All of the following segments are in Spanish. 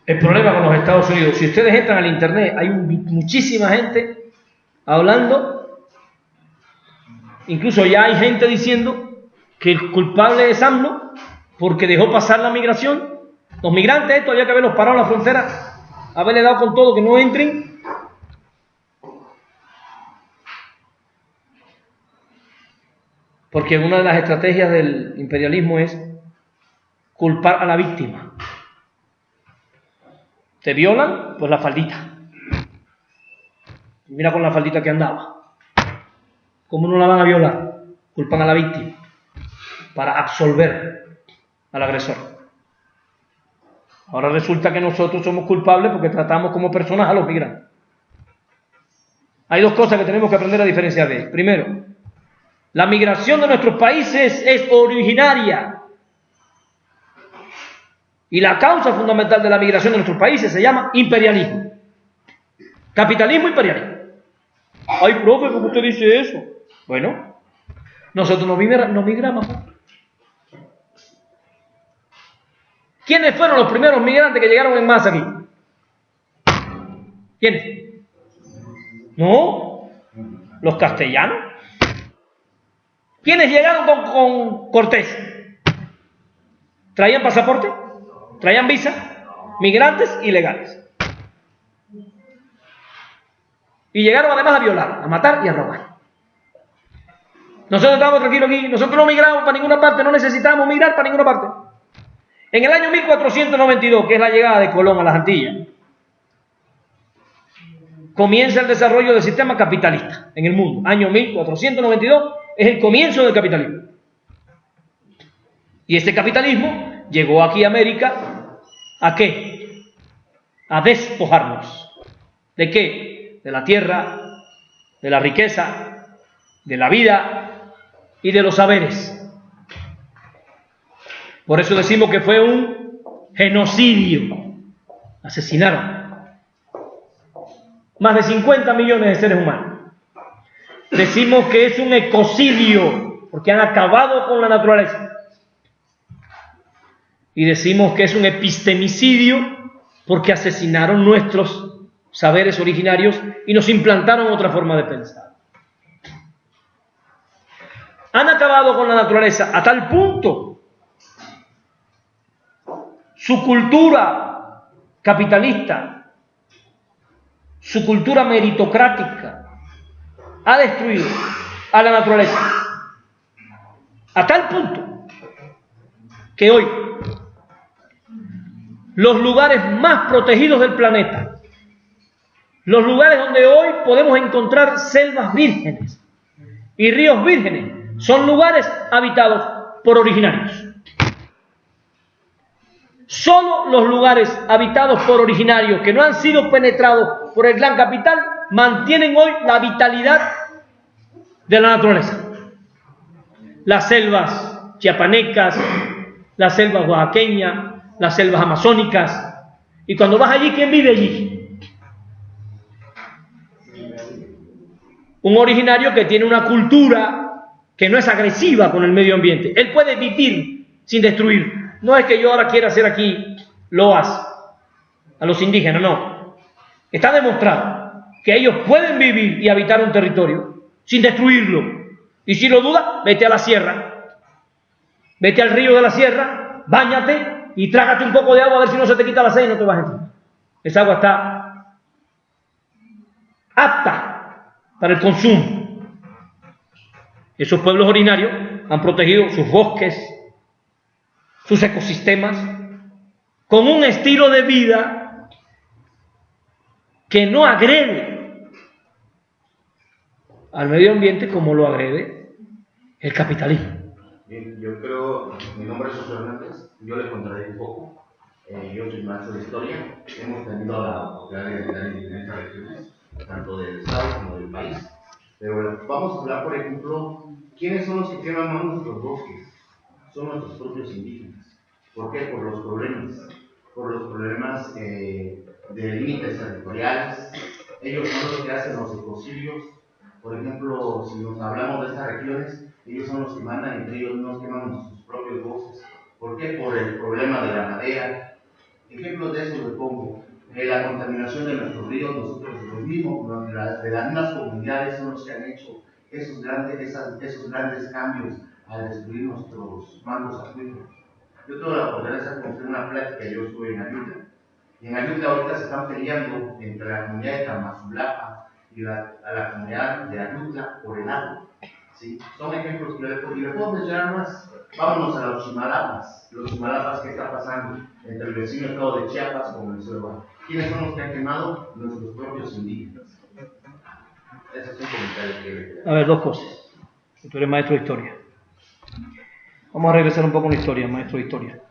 el problema con los Estados Unidos. Si ustedes entran al internet, hay muchísima gente hablando, incluso ya hay gente diciendo que el culpable es AMLO porque dejó pasar la migración. Los migrantes, esto había que haberlos parado en la frontera, haberle dado con todo que no entren. Porque una de las estrategias del imperialismo es culpar a la víctima. Te violan, pues la faldita. Mira con la faldita que andaba. ¿Cómo no la van a violar? Culpan a la víctima para absolver al agresor. Ahora resulta que nosotros somos culpables porque tratamos como personas a los migrantes. Hay dos cosas que tenemos que aprender a diferenciar de ellos. Primero, la migración de nuestros países es originaria. Y la causa fundamental de la migración de nuestros países se llama imperialismo. Capitalismo, imperialismo. Ay, profe, ¿cómo usted dice eso? Bueno, nosotros no migramos. ¿Quiénes fueron los primeros migrantes que llegaron en masa aquí? ¿Quiénes? ¿No? ¿Los castellanos? ¿Quiénes llegaron con Cortés? ¿Traían pasaporte? ¿Traían visa? Migrantes ilegales. Y llegaron además a violar, a matar y a robar. Nosotros estamos tranquilos aquí, nosotros no migramos para ninguna parte, no necesitamos migrar para ninguna parte. En el año 1492, que es la llegada de Colón a las Antillas, comienza el desarrollo del sistema capitalista en el mundo. Año 1492 es el comienzo del capitalismo. Y este capitalismo llegó aquí a América, ¿a qué? A despojarnos. ¿De qué? De la tierra, de la riqueza, de la vida y de los saberes. Por eso decimos que fue un genocidio. Asesinaron más de 50 millones de seres humanos. Decimos que es un ecocidio, porque han acabado con la naturaleza. Y decimos que es un epistemicidio, porque asesinaron nuestros saberes originarios y nos implantaron otra forma de pensar. Han acabado con la naturaleza a tal punto su cultura capitalista, su cultura meritocrática, ha destruido a la naturaleza a tal punto que hoy los lugares más protegidos del planeta, los lugares donde hoy podemos encontrar selvas vírgenes y ríos vírgenes, son lugares habitados por originarios. Solo los lugares habitados por originarios que no han sido penetrados por el gran capital mantienen hoy la vitalidad de la naturaleza. Las selvas chiapanecas, las selvas oaxaqueñas, las selvas amazónicas. Y cuando vas allí, ¿quién vive allí? Un originario que tiene una cultura que no es agresiva con el medio ambiente. Él puede vivir sin destruir. No es que yo ahora quiera hacer aquí loas a los indígenas, no. Está demostrado que ellos pueden vivir y habitar un territorio sin destruirlo. Y si lo dudas, vete a la sierra. Vete al río de la sierra, báñate y trágate un poco de agua a ver si no se te quita la sed y no te vas a enfermar. Esa agua está apta para el consumo. Esos pueblos originarios han protegido sus bosques, sus ecosistemas, con un estilo de vida que no agrede al medio ambiente como lo agrede el capitalismo. Bien, yo creo, mi nombre es José Hernández, yo le contaré un poco. Yo soy maestro de historia, hemos tenido la oportunidad de estar en diferentes regiones, tanto del estado como del país. Pero vamos a hablar, por ejemplo, ¿quiénes son los que queman más nuestros bosques? Son nuestros propios indígenas. ¿Por qué? Por los problemas de límites territoriales. Ellos son los que hacen los ecocidios. Por ejemplo, si nos hablamos de estas regiones, ellos son los que mandan, entre ellos nos queman sus propios bosques. ¿Por qué? Por el problema de la madera. Ejemplos de eso le pongo. La contaminación de nuestros ríos, nosotros los mismos, de las mismas comunidades son los que han hecho esos grandes cambios al destruir nuestros mangos acuíferos. Yo tuve la oportunidad de conocer una plática, yo estuve en Ayutla. Y en Ayutla ahorita se están peleando entre la comunidad de Tamazulapa y la comunidad de Ayutla por el agua. ¿Sí? Son ejemplos que le puedo mencionar más. Vámonos a los Chimalapas. Los Chimalapas, ¿qué está pasando entre el vecino estado de Chiapas con Venezuela? ¿Quiénes son los que han quemado? Nuestros propios indígenas. Ese es un comentario que le queda. A ver, dos cosas. Tú eres maestro de historia. Vamos a regresar un poco a la historia, maestro de historia.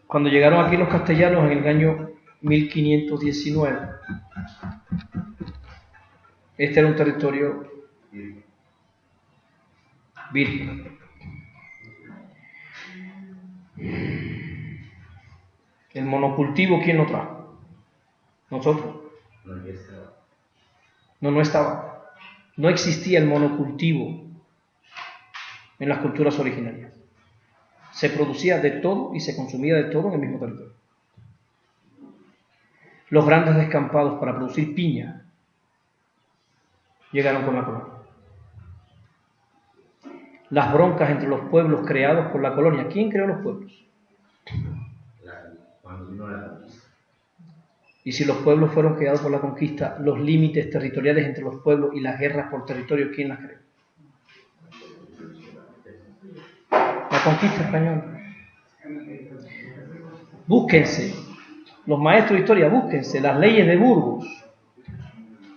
Cuando llegaron aquí los castellanos en el año 1519, este era un territorio virgen. El monocultivo, ¿quién lo trajo? Nosotros. No estaba. No existía el monocultivo en las culturas originarias. Se producía de todo y se consumía de todo en el mismo territorio. Los grandes descampados para producir piña llegaron con la colonia. Las broncas entre los pueblos creados por la colonia. ¿Quién creó los pueblos? Cuando vino la conquista. Y si los pueblos fueron creados por la conquista, los límites territoriales entre los pueblos y las guerras por territorio, ¿quién las creó? La conquista española. Búsquense, los maestros de historia, búsquense las leyes de Burgos,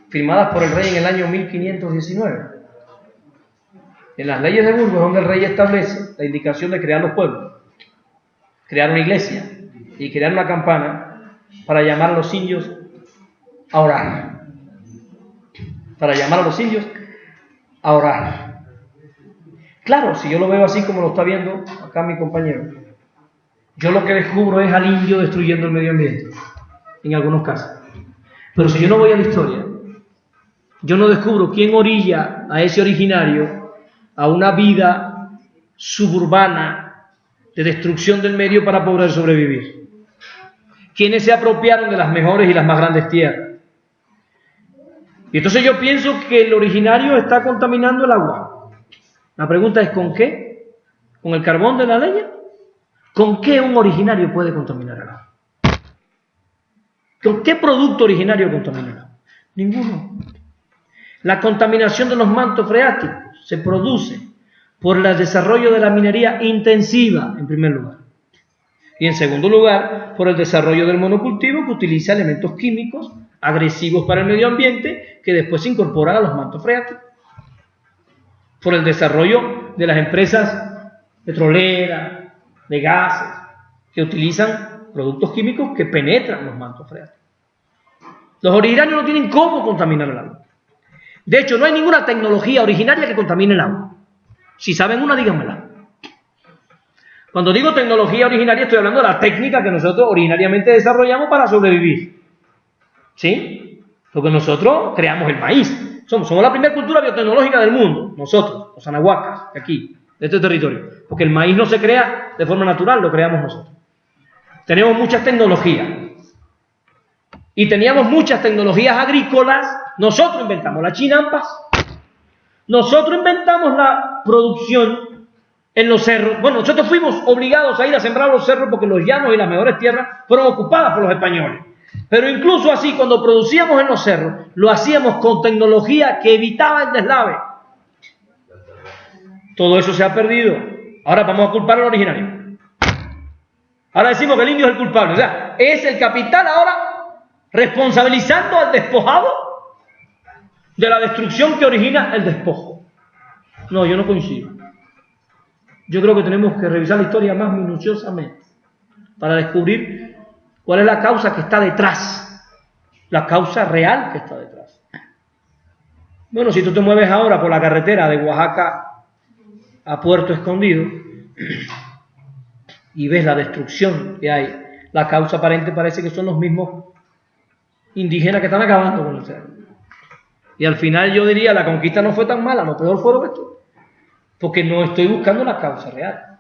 firmadas por el rey en el año 1519. En las leyes de Burgos es donde el rey establece la indicación de crear los pueblos, crear una iglesia y crear una campana para llamar a los indios a orar. Para llamar a los indios a orar. Claro, si yo lo veo así como lo está viendo acá mi compañero, yo lo que descubro es al indio destruyendo el medio ambiente, en algunos casos. Pero si yo no voy a la historia, yo no descubro quién orilla a ese originario a una vida suburbana de destrucción del medio para poder sobrevivir. ¿Quiénes se apropiaron de las mejores y las más grandes tierras? Y entonces yo pienso que el originario está contaminando el agua. La pregunta es, ¿con qué? ¿Con el carbón de la leña? ¿Con qué un originario puede contaminar el agua? ¿Con qué producto originario contamina el agua? Ninguno. La contaminación de los mantos freáticos se produce por el desarrollo de la minería intensiva, en primer lugar. Y en segundo lugar, por el desarrollo del monocultivo que utiliza elementos químicos agresivos para el medio ambiente que después se incorporan a los mantos freáticos. Por el desarrollo de las empresas petroleras, de gases, que utilizan productos químicos que penetran los mantos freáticos. Los originarios no tienen cómo contaminar el agua. De hecho, no hay ninguna tecnología originaria que contamine el agua. Si saben una, díganmela. Cuando digo tecnología originaria, estoy hablando de la técnica que nosotros originariamente desarrollamos para sobrevivir. ¿Sí? Porque nosotros creamos el maíz. Somos la primera cultura biotecnológica del mundo, nosotros, los anahuacas, de aquí, de este territorio. Porque el maíz no se crea de forma natural, lo creamos nosotros. Tenemos muchas tecnologías. Y teníamos muchas tecnologías agrícolas. Nosotros inventamos las chinampas. Nosotros inventamos la producción en los cerros. Bueno, nosotros fuimos obligados a ir a sembrar los cerros porque los llanos y las mejores tierras fueron ocupadas por los españoles. Pero incluso así, cuando producíamos en los cerros, lo hacíamos con tecnología que evitaba el deslave. Todo eso se ha perdido. Ahora vamos a culpar al originario. Ahora decimos que el indio es el culpable. O sea, es el capital ahora responsabilizando al despojado de la destrucción que origina el despojo. No, yo no coincido. Yo creo que tenemos que revisar la historia más minuciosamente para descubrir cuál es la causa que está detrás, la causa real que está detrás. Bueno, si tú te mueves ahora por la carretera de Oaxaca a Puerto Escondido y ves la destrucción que hay, la causa aparente parece que son los mismos indígenas que están acabando con el cerro. Y al final yo diría, la conquista no fue tan mala, lo peor fue esto, porque no estoy buscando la causa real.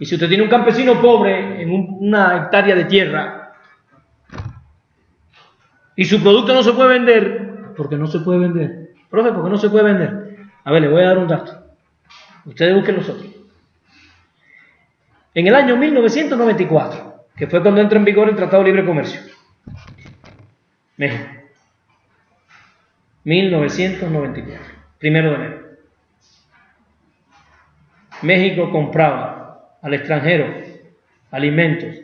Y si usted tiene un campesino pobre en una hectárea de tierra y su producto no se puede vender, ¿por qué no se puede vender? Profe, ¿por qué no se puede vender? A ver, le voy a dar un dato. Ustedes busquen los otros. En el año 1994, que fue cuando entra en vigor el Tratado de Libre Comercio, México, 1994, 1 de enero, México compraba al extranjero alimentos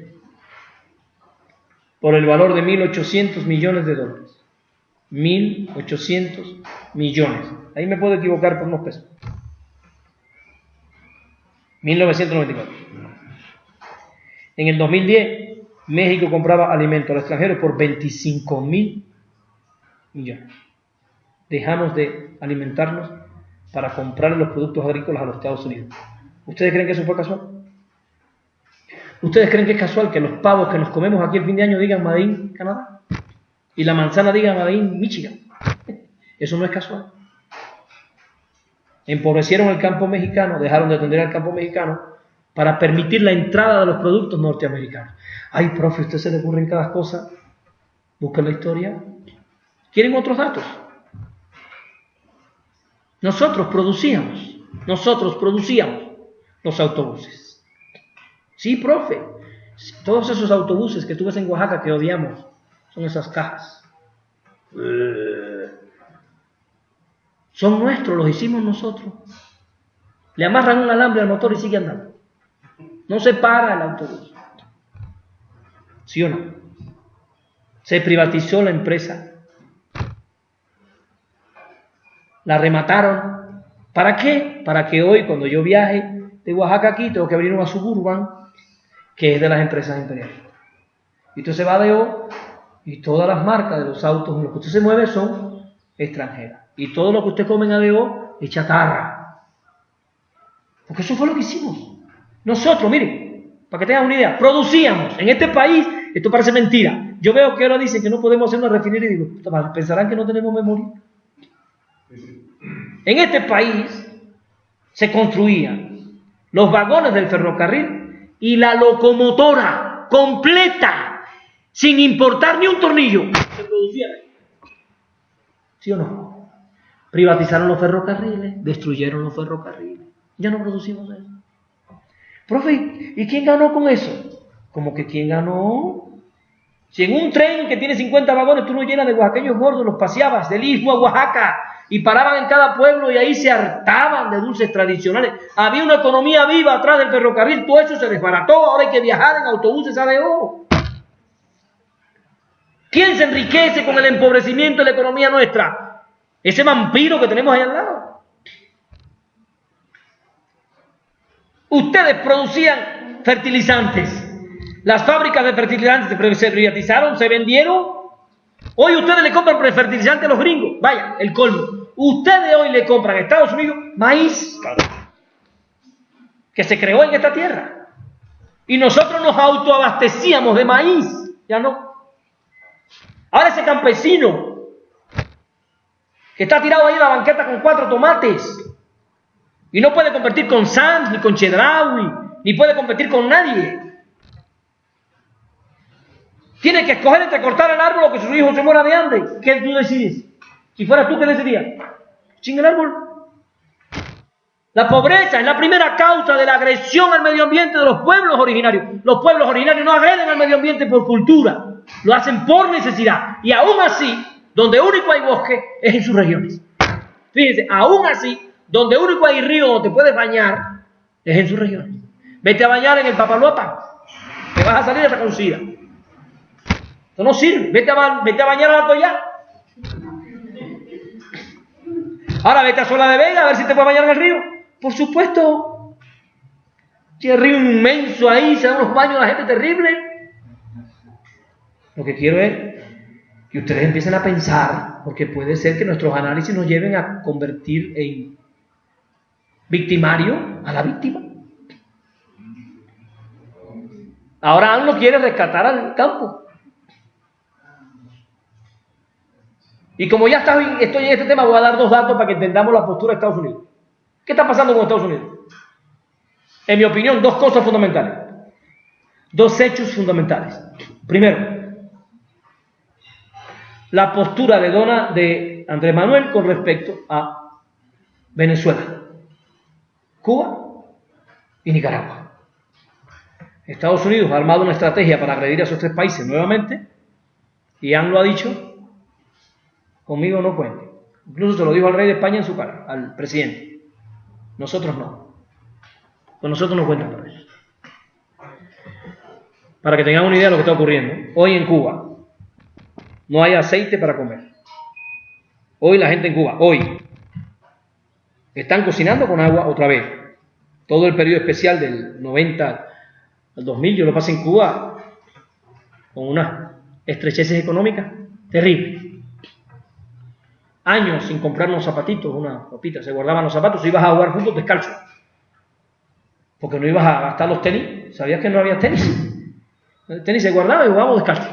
por el valor de 1.800 millones de dólares. 1.800 millones. Ahí me puedo equivocar por unos pesos. 1994. En el 2010, México compraba alimentos al extranjero por 25.000 millones. Dejamos de alimentarnos para comprar los productos agrícolas a los Estados Unidos. ¿Ustedes creen que eso fue casual? ¿Ustedes creen que es casual que los pavos que nos comemos aquí el fin de año digan Made in Canadá? Y la manzana diga Made in Michigan. Eso no es casual. Empobrecieron el campo mexicano, dejaron de atender al campo mexicano para permitir la entrada de los productos norteamericanos. Ay, profe, ¿a usted se le ocurren cada cosa? Busquen la historia. ¿Quieren otros datos? Nosotros producíamos los autobuses. Sí, profe. Todos esos autobuses que tú ves en Oaxaca que odiamos son esas cajas. Son nuestros, los hicimos nosotros. Le amarran un alambre al motor y sigue andando. No se para el autobús. ¿Sí o no? Se privatizó la empresa. La remataron. ¿Para qué? Para que hoy, cuando yo viaje de Oaxaca aquí, tengo que abrir una Suburban, que es de las empresas imperiales. Y usted se va a ADO y todas las marcas de los autos en los que usted se mueve son extranjeras. Y todo lo que usted come en ADO es chatarra. Porque eso fue lo que hicimos. Nosotros, miren, para que tengan una idea, producíamos en este país, esto parece mentira. Yo veo que ahora dicen que no podemos hacer una refinería y digo, pensarán que no tenemos memoria. En este país se construían los vagones del ferrocarril y la locomotora completa, sin importar ni un tornillo, se producía. ¿Sí o no? Privatizaron los ferrocarriles, destruyeron los ferrocarriles. Ya no producimos eso. Profe, ¿y quién ganó con eso? ¿Cómo que quién ganó? Si en un tren que tiene 50 vagones tú lo llenas de oaxaqueños gordos, los paseabas del Istmo a Oaxaca y paraban en cada pueblo y ahí se hartaban de dulces tradicionales. Había una economía viva atrás del ferrocarril, todo eso se desbarató, ahora hay que viajar en autobuses ADO. ¿Quién se enriquece con el empobrecimiento de la economía nuestra? Ese vampiro que tenemos ahí al lado. Ustedes producían fertilizantes. Las fábricas de fertilizantes se privatizaron, se vendieron. Hoy ustedes le compran fertilizantes a los gringos. Vaya, el colmo. Ustedes hoy le compran a Estados Unidos maíz que se creó en esta tierra. Y nosotros nos autoabastecíamos de maíz. Ya no. Ahora ese campesino que está tirado ahí en la banqueta con 4 tomates y no puede competir con Sanz, ni con Chedraui, ni puede competir con nadie. Tiene que escoger entre cortar el árbol o que sus hijos se mueran de hambre. ¿Qué tú decides? Si fueras tú, ¿qué decidías? Chinga el árbol. La pobreza es la primera causa de la agresión al medio ambiente de los pueblos originarios. Los pueblos originarios no agreden al medio ambiente por cultura, lo hacen por necesidad. Y aún así, donde único hay bosque es en sus regiones. Fíjense, aún así, donde único hay río donde te puedes bañar es en sus regiones. Vete a bañar en el Papaloapan, te vas a salir de reconocida. Eso no sirve. Vete a bañar al Atoyá. Ahora vete a Sola de Vega a ver si te puedes bañar en el río. Por supuesto. Si el río inmenso ahí, se dan unos baños a la gente terrible. Lo que quiero es que ustedes empiecen a pensar, porque puede ser que nuestros análisis nos lleven a convertir en victimario a la víctima. Ahora AMLO quiere rescatar al campo. Y como ya estoy en este tema, voy a dar 2 datos para que entendamos la postura de Estados Unidos. ¿Qué está pasando con Estados Unidos? En mi opinión, dos cosas fundamentales. Dos hechos fundamentales. Primero, la postura de Andrés Manuel con respecto a Venezuela, Cuba y Nicaragua. Estados Unidos ha armado una estrategia para agredir a esos tres países nuevamente y AMLO ha dicho: conmigo no cuente. Incluso se lo dijo al rey de España en su cara, al presidente. Nosotros no. Con nosotros no cuentan para eso. Para que tengan una idea de lo que está ocurriendo. Hoy en Cuba no hay aceite para comer. Hoy la gente en Cuba, hoy, están cocinando con agua otra vez. Todo el periodo especial del 90 al 2000 yo lo pasé en Cuba con unas estrecheces económicas terribles. Años sin comprar unos zapatitos, una ropita, se guardaban los zapatos, ibas a jugar fútbol descalzo. Porque no ibas a gastar los tenis, sabías que no había tenis. El tenis se guardaba y jugábamos descalzo.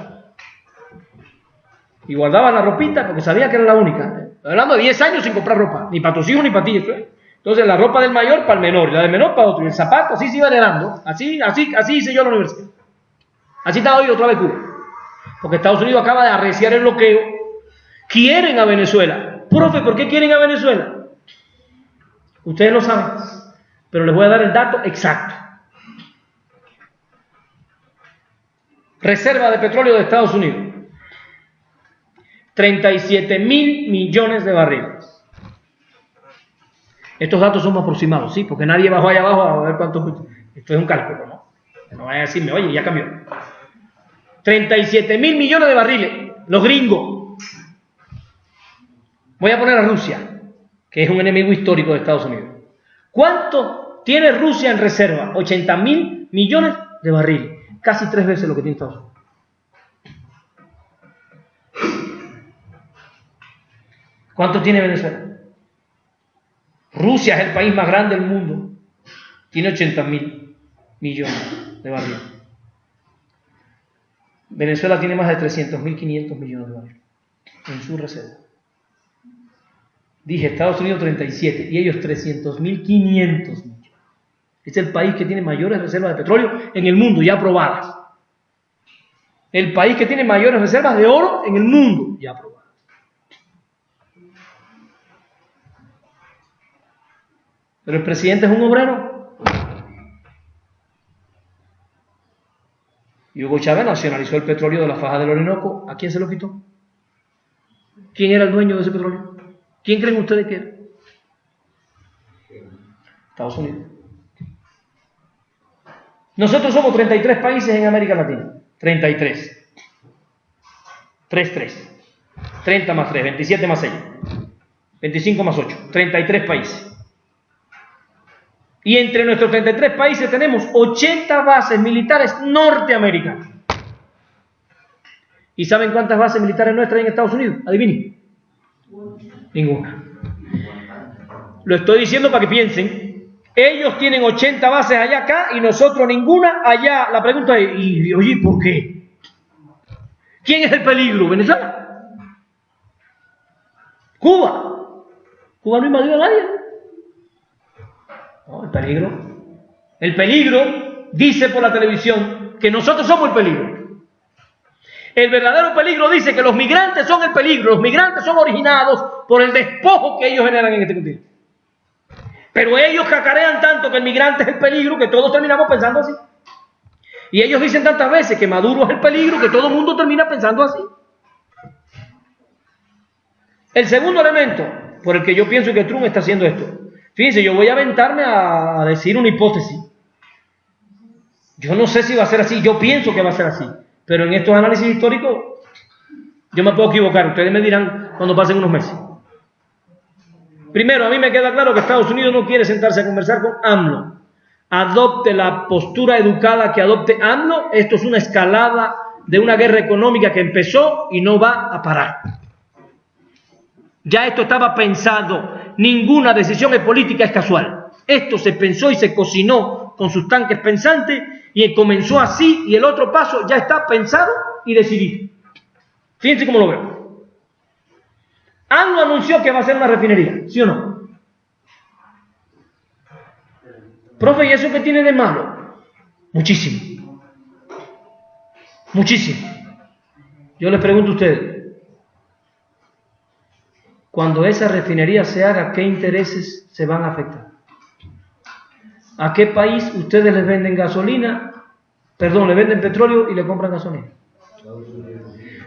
Y guardaban la ropita porque sabía que era la única. Estoy hablando de 10 años sin comprar ropa, ni para tus hijos ni para ti. Entonces la ropa del mayor para el menor, y la del menor para otro, y el zapato así se iba heredando. Así hice yo en la universidad. Así estaba hoy otra vez Cuba. Porque Estados Unidos acaba de arreciar el bloqueo. Quieren a Venezuela. Profe, ¿por qué quieren a Venezuela? Ustedes lo saben, pero les voy a dar el dato exacto. Reserva de petróleo de Estados Unidos: 37.000 millones de barriles. Estos datos son aproximados, ¿sí? Porque nadie bajó allá abajo a ver cuánto. Esto es un cálculo, ¿no? No vayan a decirme, oye, ya cambió. 37.000 millones de barriles, los gringos. Voy a poner a Rusia, que es un enemigo histórico de Estados Unidos. ¿Cuánto tiene Rusia en reserva? 80.000 millones de barriles. Casi 3 veces lo que tiene Estados Unidos. ¿Cuánto tiene Venezuela? Rusia es el país más grande del mundo. Tiene 80.000 millones de barriles. Venezuela tiene más de 300.500 millones de barriles en su reserva. Dije Estados Unidos 37 y ellos 300.500 millones. Es el país que tiene mayores reservas de petróleo en el mundo ya aprobadas. El país que tiene mayores reservas de oro en el mundo ya aprobadas. Pero el presidente es un obrero. Y Hugo Chávez nacionalizó el petróleo de la faja del Orinoco. ¿A quién se lo quitó? ¿Quién era el dueño de ese petróleo? ¿Quién creen ustedes que era? Estados Unidos. Nosotros somos 33 países en América Latina. 33. 3. 30 más 3, 27 más 6. 25 más 8. 33 países. Y entre nuestros 33 países tenemos 80 bases militares norteamericanas. ¿Y saben cuántas bases militares nuestras hay en Estados Unidos? Adivinen. Ninguna. Lo estoy diciendo para que piensen. Ellos tienen 80 bases allá acá y nosotros ninguna allá. La pregunta es, oye, ¿por qué? ¿Quién es el peligro? ¿Venezuela? ¿Cuba? ¿Cuba no invadió a nadie? No, el peligro dice por la televisión que nosotros somos el peligro. El verdadero peligro dice que los migrantes son el peligro. Los migrantes son originados por el despojo que ellos generan en este continente. Pero ellos cacarean tanto que el migrante es el peligro que todos terminamos pensando así. Y ellos dicen tantas veces que Maduro es el peligro que todo el mundo termina pensando así. El segundo elemento por el que yo pienso que Trump está haciendo esto. Fíjense, yo voy a aventarme a decir una hipótesis. Yo no sé si va a ser así, yo pienso que va a ser así. Pero en estos análisis históricos yo me puedo equivocar, ustedes me dirán cuando pasen unos meses. Primero, a mí me queda claro que Estados Unidos no quiere sentarse a conversar con AMLO. Adopte la postura educada que adopte AMLO. Esto es una escalada de una guerra económica que empezó y no va a parar. Ya esto estaba pensado. Ninguna decisión política es casual. Esto se pensó y se cocinó con sus tanques pensantes y comenzó así y el otro paso ya está pensado y decidido. Fíjense cómo lo veo. AMLO anunció que va a hacer una refinería, ¿sí o no? Profe, ¿y eso qué tiene de malo? Muchísimo. Muchísimo. Yo les pregunto a ustedes, cuando esa refinería se haga, ¿qué intereses se van a afectar? ¿A qué país ustedes les venden gasolina? Perdón, le venden petróleo y le compran gasolina.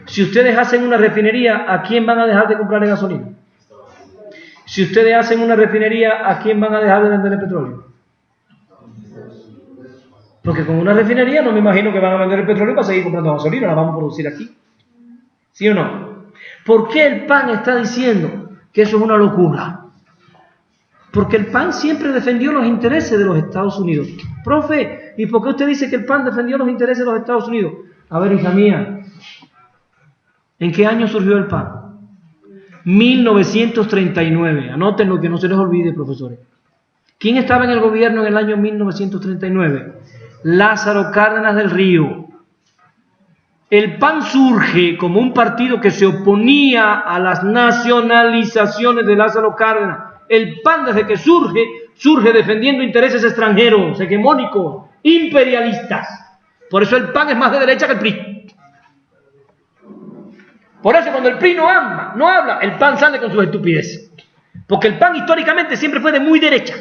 Si ustedes hacen una refinería, ¿a quién van a dejar de comprarle gasolina? Si ustedes hacen una refinería, ¿a quién van a dejar de venderle petróleo? Porque con una refinería no me imagino que van a vender el petróleo para seguir comprando gasolina, la vamos a producir aquí. ¿Sí o no? ¿Por qué el PAN está diciendo que eso es una locura? Porque el PAN siempre defendió los intereses de los Estados Unidos. Profe, ¿y por qué usted dice que el PAN defendió los intereses de los Estados Unidos? A ver, hija mía, ¿en qué año surgió el PAN? 1939. Anótenlo, que no se les olvide, profesores. ¿Quién estaba en el gobierno en el año 1939? Lázaro Cárdenas del Río. El PAN surge como un partido que se oponía a las nacionalizaciones de Lázaro Cárdenas. El PAN, desde que surge defendiendo intereses extranjeros, hegemónicos, imperialistas. Por eso el PAN es más de derecha que el PRI. Por eso cuando el PRI no habla, el PAN sale con sus estupideces. Porque el PAN históricamente siempre fue de muy derecha.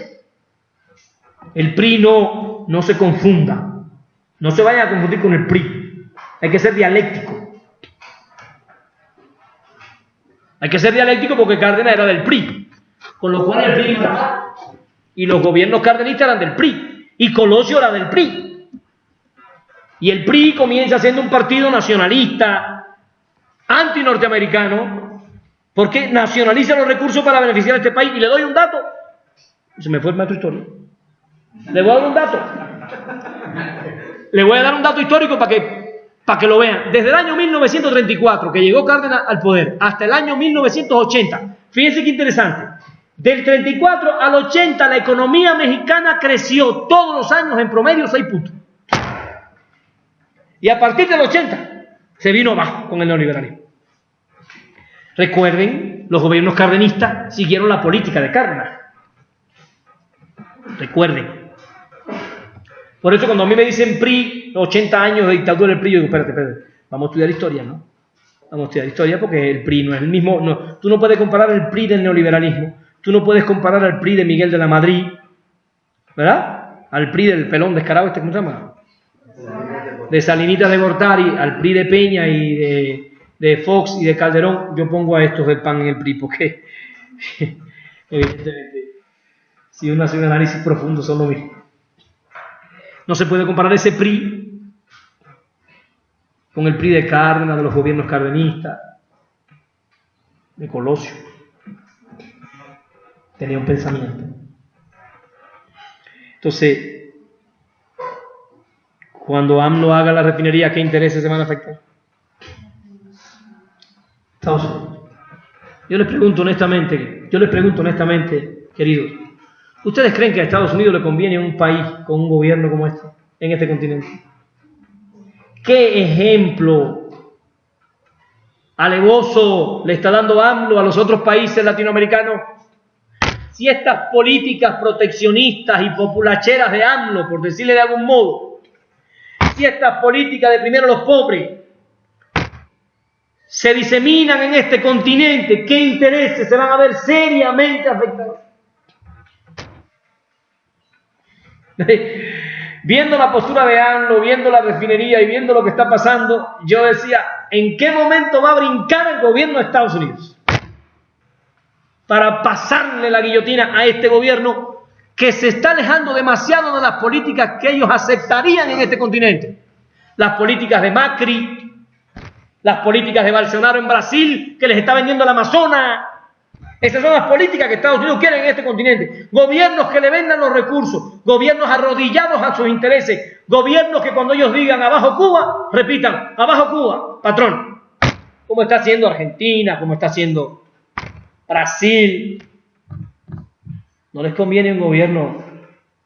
El PRI no se confunda. No se vayan a confundir con el PRI. Hay que ser dialéctico. Hay que ser dialéctico porque Cárdenas era del PRI. Con lo cual el PRI era. Y los gobiernos cardenistas eran del PRI. Y Colosio era del PRI. Y el PRI comienza siendo un partido nacionalista, anti-norteamericano, porque nacionaliza los recursos para beneficiar a este país. Y le doy un dato. Se me fue el maestro historia. Le voy a dar un dato. Le voy a dar un dato histórico para que lo vean. Desde el año 1934, que llegó Cárdenas al poder, hasta el año 1980. Fíjense qué interesante. Del 34 al 80, la economía mexicana creció todos los años en promedio 6 puntos. Y a partir del 80, se vino abajo con el neoliberalismo. Recuerden, los gobiernos cardenistas siguieron la política de Cárdenas. Recuerden. Por eso cuando a mí me dicen PRI, 80 años de dictadura del PRI, yo digo, espérate, vamos a estudiar historia, ¿no? Vamos a estudiar historia porque el PRI no es el mismo. No, tú no puedes comparar el PRI del neoliberalismo, tú no puedes comparar al PRI de Miguel de la Madrid, ¿verdad? Al PRI del pelón descarado, ¿cómo se llama? De Salinitas de Gortari, al PRI de Peña y de Fox y de Calderón. Yo pongo a estos del PAN en el PRI porque, evidentemente, si uno hace un análisis profundo son lo mismo. No se puede comparar ese PRI con el PRI de Cárdenas, de los gobiernos cardenistas, de Colosio. Tenía un pensamiento. Entonces, cuando AMLO haga la refinería, ¿qué intereses se van a afectar? Estados Unidos. Yo les pregunto honestamente, queridos, ¿ustedes creen que a Estados Unidos le conviene un país con un gobierno como este, en este continente? ¿Qué ejemplo alevoso le está dando AMLO a los otros países latinoamericanos? Si estas políticas proteccionistas y populacheras de AMLO, por decirle de algún modo, si estas políticas de primero los pobres se diseminan en este continente, ¿qué intereses se van a ver seriamente afectados? Viendo la postura de AMLO, viendo la refinería y viendo lo que está pasando, yo decía, ¿en qué momento va a brincar el gobierno de Estados Unidos para pasarle la guillotina a este gobierno que se está alejando demasiado de las políticas que ellos aceptarían en este continente? Las políticas de Macri, las políticas de Bolsonaro en Brasil, que les está vendiendo el Amazonas. Esas son las políticas que Estados Unidos quiere en este continente. Gobiernos que le vendan los recursos, gobiernos arrodillados a sus intereses, gobiernos que cuando ellos digan abajo Cuba, repitan, abajo Cuba, patrón. Como está haciendo Argentina, como está haciendo Brasil. No les conviene un gobierno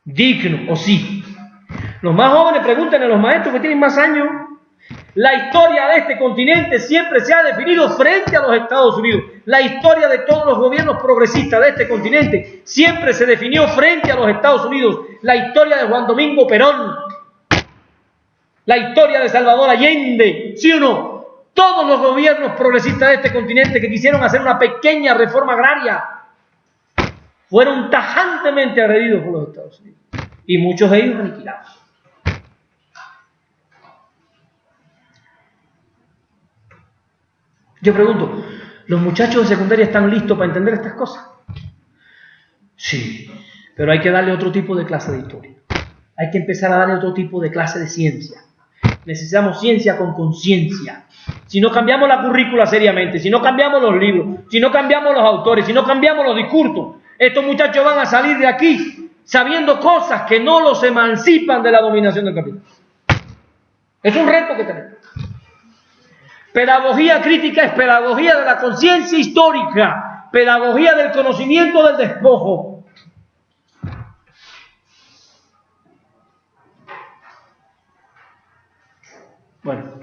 digno, ¿o sí? Los más jóvenes, pregúntenle a los maestros que tienen más años, La historia de este continente siempre se ha definido frente a los Estados Unidos. La historia de todos los gobiernos progresistas de este continente siempre se definió frente a los Estados Unidos. La historia de Juan Domingo Perón, la historia de Salvador Allende, ¿sí o no? Todos los gobiernos progresistas de este continente que quisieron hacer una pequeña reforma agraria fueron tajantemente agredidos por los Estados Unidos y muchos de ellos aniquilados. Yo pregunto, ¿los muchachos de secundaria están listos para entender estas cosas? Sí, pero hay que darle otro tipo de clase de historia. Hay que empezar a darle otro tipo de clase de ciencia. Necesitamos ciencia con conciencia. Si no cambiamos la currícula seriamente, si no cambiamos los libros, si no cambiamos los autores, si no cambiamos los discursos, estos muchachos van a salir de aquí sabiendo cosas que no los emancipan de la dominación del capital. Es un reto que tenemos. Pedagogía crítica es pedagogía de la conciencia histórica, pedagogía del conocimiento del despojo. Bueno,